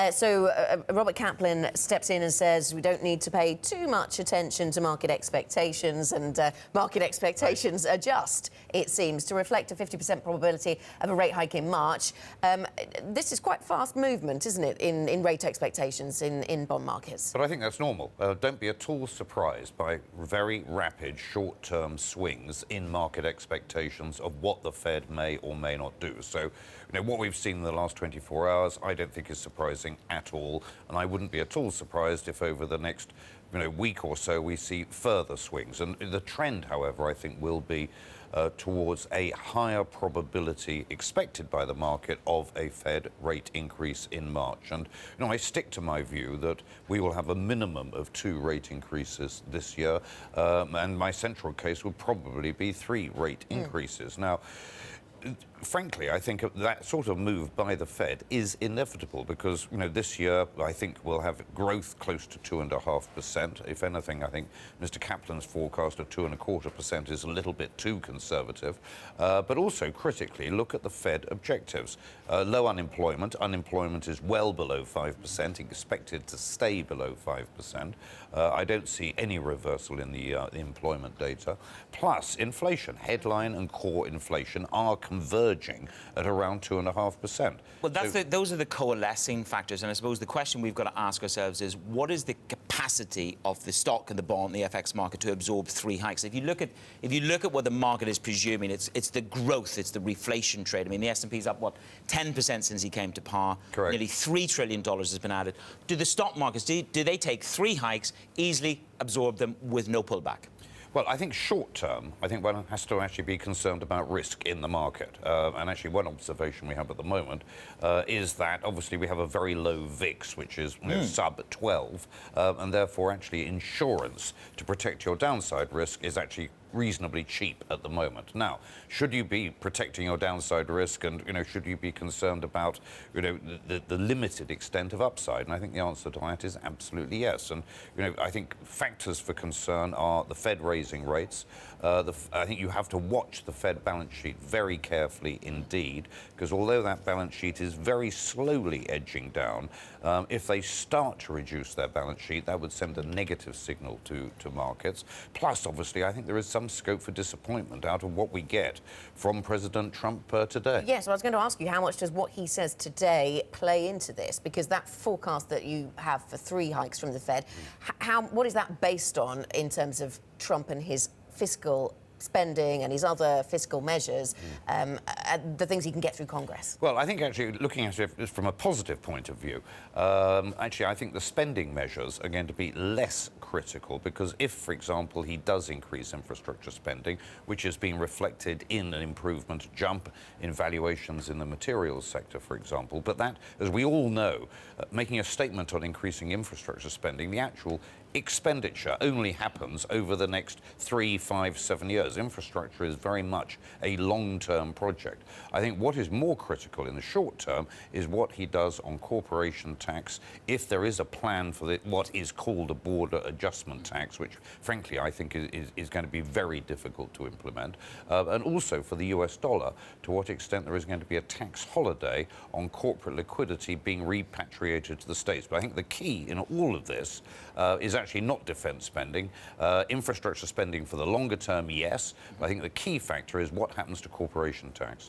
Robert Kaplan steps in and says we don't need to pay too much attention to market expectations, and market expectations adjust, it seems, to reflect a 50% probability of a rate hike in March. This is quite fast movement, isn't it, in rate expectations in bond markets? But I think that's normal. Don't be at all surprised by very rapid short-term swings in market expectations of what the Fed may or may not do. So, what we've seen in the last 24 hours, I don't think is surprising at all, and I wouldn't be at all surprised if over the next week or so we see further swings. And the trend, however, I think will be towards a higher probability expected by the market of a Fed rate increase in March. And I stick to my view that we will have a minimum of 2 rate increases this year, and my central case would probably be 3 rate increases. Now, frankly, I think that sort of move by the Fed is inevitable because, this year I think we'll have growth close to 2.5%. If anything, I think Mr. Kaplan's forecast of 2.25% is a little bit too conservative. But also, critically, look at the Fed objectives. Low unemployment. Unemployment is well below 5%, expected to stay below 5%. I don't see any reversal in the employment data. Plus, inflation. Headline and core inflation are converging at around 2.5%. Well, those are the coalescing factors, and I suppose the question we've got to ask ourselves is, what is the capacity of the stock and the bond, the FX market, to absorb 3 hikes? If you look at what the market is presuming, it's the growth, it's the reflation trade. I mean, the S&P's up 10% since he came to power. Correct. Nearly $3 trillion has been added. Do the stock markets do they take 3 hikes, easily absorb them with no pullback? Well, I think short term, I think one has to actually be concerned about risk in the market. And actually one observation we have at the moment is that obviously we have a very low VIX, which is sub 12, and therefore actually insurance to protect your downside risk is actually reasonably cheap at the moment. Now, should you be protecting your downside risk, and should you be concerned about the limited extent of upside? And I think the answer to that is absolutely yes. And I think factors for concern are the Fed raising rates. I think you have to watch the Fed balance sheet very carefully indeed, because although that balance sheet is very slowly edging down, if they start to reduce their balance sheet, that would send a negative signal to markets. Plus, obviously, I think there is some scope for disappointment out of what we get from President Trump today. Yes, well, I was going to ask you, how much does what he says today play into this? Because that forecast that you have for 3 hikes from the Fed, what is that based on in terms of Trump and his fiscal spending and his other fiscal measures, the things he can get through Congress? Well, I think actually looking at it from a positive point of view, actually I think the spending measures are going to be less critical, because if, for example, he does increase infrastructure spending, which has been reflected in an improvement, jump in valuations in the materials sector, for example, but that, as we all know, making a statement on increasing infrastructure spending, the actual expenditure only happens over the next 3, 5, 7 years. Infrastructure is very much a long-term project. I think what is more critical in the short term is what he does on corporation tax, if there is a plan for what is called a border adjustment tax, which frankly I think is going to be very difficult to implement, and also for the US dollar, to what extent there is going to be a tax holiday on corporate liquidity being repatriated to the States. But I think the key in all of this is actually not defense spending. Infrastructure spending for the longer term, yes. But I think the key factor is what happens to corporation tax.